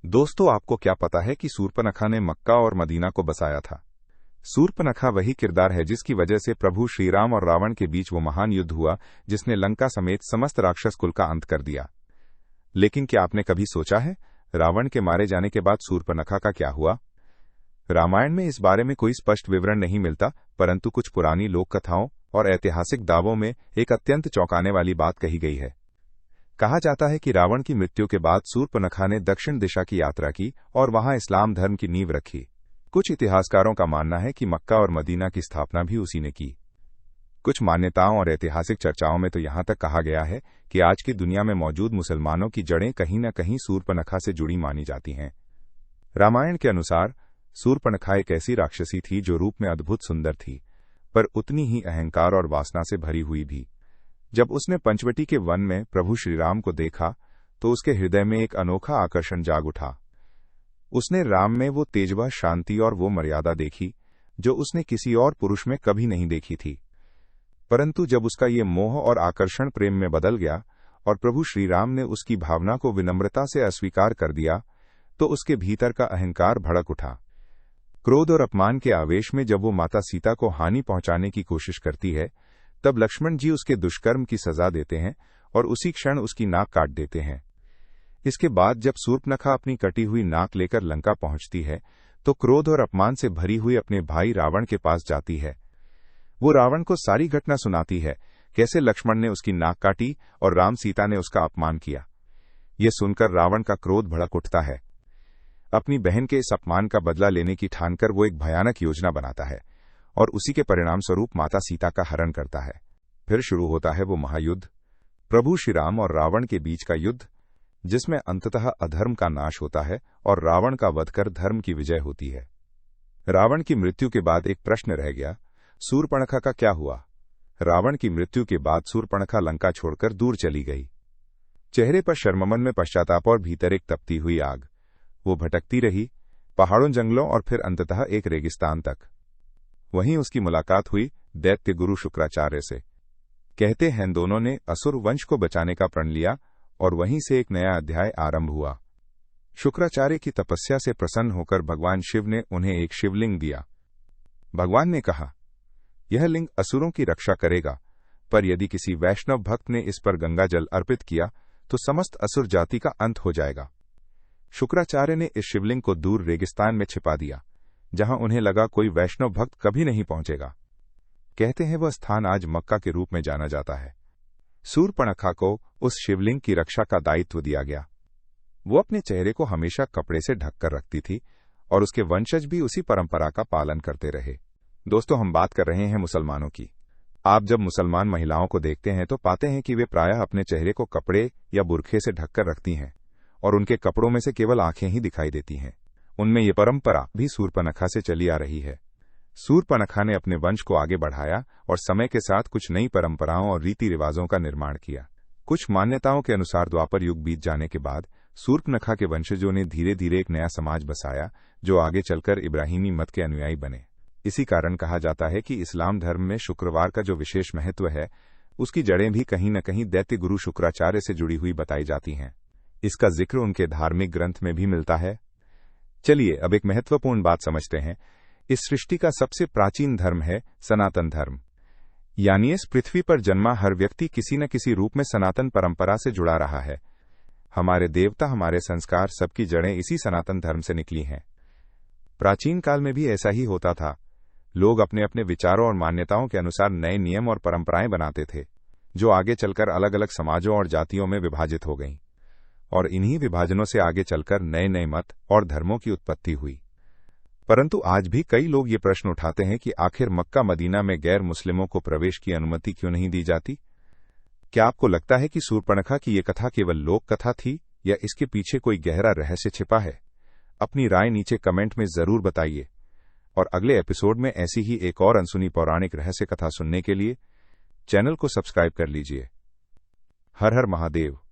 दोस्तों, आपको क्या पता है कि सूर्पनखा ने मक्का और मदीना को बसाया था। सूर्पनखा वही किरदार है जिसकी वजह से प्रभु श्रीराम और रावण के बीच वो महान युद्ध हुआ जिसने लंका समेत समस्त राक्षस कुल का अंत कर दिया। लेकिन क्या आपने कभी सोचा है, रावण के मारे जाने के बाद सूर्पनखा का क्या हुआ? रामायण में इस बारे में कोई स्पष्ट विवरण नहीं मिलता, परंतु कुछ पुरानी लोक कथाओं और ऐतिहासिक दावों में एक अत्यंत चौंकाने वाली बात कही गई है। कहा जाता है कि रावण की मृत्यु के बाद सूर्पनखा ने दक्षिण दिशा की यात्रा की और वहां इस्लाम धर्म की नींव रखी। कुछ इतिहासकारों का मानना है कि मक्का और मदीना की स्थापना भी उसी ने की। कुछ मान्यताओं और ऐतिहासिक चर्चाओं में तो यहां तक कहा गया है कि आज की दुनिया में मौजूद मुसलमानों की जड़ें कहीं न कहीं सूर्पनखा से जुड़ी मानी जाती हैं। रामायण के अनुसार सूर्पनखा एक ऐसी राक्षसी थी जो रूप में अद्भुत सुंदर थी, पर उतनी ही अहंकार और वासना से भरी हुई भी। जब उसने पंचवटी के वन में प्रभु श्रीराम को देखा तो उसके हृदय में एक अनोखा आकर्षण जाग उठा। उसने राम में वो तेजवा शांति और वो मर्यादा देखी जो उसने किसी और पुरुष में कभी नहीं देखी थी। परंतु जब उसका ये मोह और आकर्षण प्रेम में बदल गया और प्रभु श्रीराम ने उसकी भावना को विनम्रता से अस्वीकार कर दिया, तो उसके भीतर का अहंकार भड़क उठा। क्रोध और अपमान के आवेश में जब वो माता सीता को हानि पहुंचाने की कोशिश करती है, तब लक्ष्मण जी उसके दुष्कर्म की सजा देते हैं और उसी क्षण उसकी नाक काट देते हैं। इसके बाद जब सूर्पनखा अपनी कटी हुई नाक लेकर लंका पहुंचती है, तो क्रोध और अपमान से भरी हुई अपने भाई रावण के पास जाती है। वो रावण को सारी घटना सुनाती है, कैसे लक्ष्मण ने उसकी नाक काटी और राम सीता ने उसका अपमान किया। ये सुनकर रावण का क्रोध भड़क उठता है। अपनी बहन के इस अपमान का बदला लेने की ठानकर वो एक भयानक योजना बनाता है और उसी के परिणाम स्वरूप माता सीता का हरण करता है। फिर शुरू होता है वो महायुद्ध, प्रभु श्रीराम और रावण के बीच का युद्ध, जिसमें अंततः अधर्म का नाश होता है और रावण का वध कर धर्म की विजय होती है। रावण की मृत्यु के बाद एक प्रश्न रह गया, सूर्पनखा का क्या हुआ? रावण की मृत्यु के बाद सूर्पनखा लंका छोड़कर दूर चली गई। चेहरे पर शर्ममन में पश्चाताप और भीतर एक तपती हुई आग। वो भटकती रही, पहाड़ों, जंगलों और फिर अंततः एक रेगिस्तान तक। वहीं उसकी मुलाकात हुई दैत्य गुरु शुक्राचार्य से। कहते हैं दोनों ने असुर वंश को बचाने का प्रण लिया और वहीं से एक नया अध्याय आरंभ हुआ। शुक्राचार्य की तपस्या से प्रसन्न होकर भगवान शिव ने उन्हें एक शिवलिंग दिया। भगवान ने कहा, यह लिंग असुरों की रक्षा करेगा, पर यदि किसी वैष्णव भक्त ने इस पर गंगा जल अर्पित किया तो समस्त असुर जाति का अंत हो जाएगा। शुक्राचार्य ने इस शिवलिंग को दूर रेगिस्तान में छिपा दिया, जहां उन्हें लगा कोई वैष्णव भक्त कभी नहीं पहुंचेगा। कहते हैं वह स्थान आज मक्का के रूप में जाना जाता है। सूर्पनखा को उस शिवलिंग की रक्षा का दायित्व दिया गया। वो अपने चेहरे को हमेशा कपड़े से ढककर रखती थी और उसके वंशज भी उसी परंपरा का पालन करते रहे। दोस्तों, हम बात कर रहे हैं मुसलमानों की। आप जब मुसलमान महिलाओं को देखते हैं तो पाते हैं कि वे प्रायः अपने चेहरे को कपड़े या बुरखे से ढककर रखती हैं और उनके कपड़ों में से केवल आंखें ही दिखाई देती हैं। उनमें ये परंपरा भी सूर्पनखा से चली आ रही है। सूर्पनखा ने अपने वंश को आगे बढ़ाया और समय के साथ कुछ नई परंपराओं और रीति रिवाजों का निर्माण किया। कुछ मान्यताओं के अनुसार द्वापर युग बीत जाने के बाद सूर्पनखा के वंशजों ने धीरे धीरे एक नया समाज बसाया, जो आगे चलकर इब्राहिमी मत के अनुयायी बने। इसी कारण कहा जाता है कि इस्लाम धर्म में शुक्रवार का जो विशेष महत्व है, उसकी जड़ें भी कहीं न कहीं दैत्य गुरु शुक्राचार्य से जुड़ी हुई बताई जाती हैं। इसका जिक्र उनके धार्मिक ग्रंथ में भी मिलता है। चलिए अब एक महत्वपूर्ण बात समझते हैं। इस सृष्टि का सबसे प्राचीन धर्म है सनातन धर्म, यानी इस पृथ्वी पर जन्मा हर व्यक्ति किसी न किसी रूप में सनातन परंपरा से जुड़ा रहा है। हमारे देवता, हमारे संस्कार, सबकी जड़ें इसी सनातन धर्म से निकली हैं। प्राचीन काल में भी ऐसा ही होता था। लोग अपने अपने विचारों और मान्यताओं के अनुसार नए नियम और परंपराएं बनाते थे, जो आगे चलकर अलग अलग समाजों और जातियों में विभाजित हो गईं, और इन्हीं विभाजनों से आगे चलकर नए नए मत और धर्मों की उत्पत्ति हुई। परंतु आज भी कई लोग ये प्रश्न उठाते हैं कि आखिर मक्का मदीना में गैर मुस्लिमों को प्रवेश की अनुमति क्यों नहीं दी जाती? क्या आपको लगता है कि सूर्पनखा की ये कथा केवल लोक कथा थी या इसके पीछे कोई गहरा रहस्य छिपा है? अपनी राय नीचे कमेंट में जरूर बताइए और अगले एपिसोड में ऐसी ही एक और अनसुनी पौराणिक रहस्य कथा सुनने के लिए चैनल को सब्सक्राइब कर लीजिए। हर हर महादेव।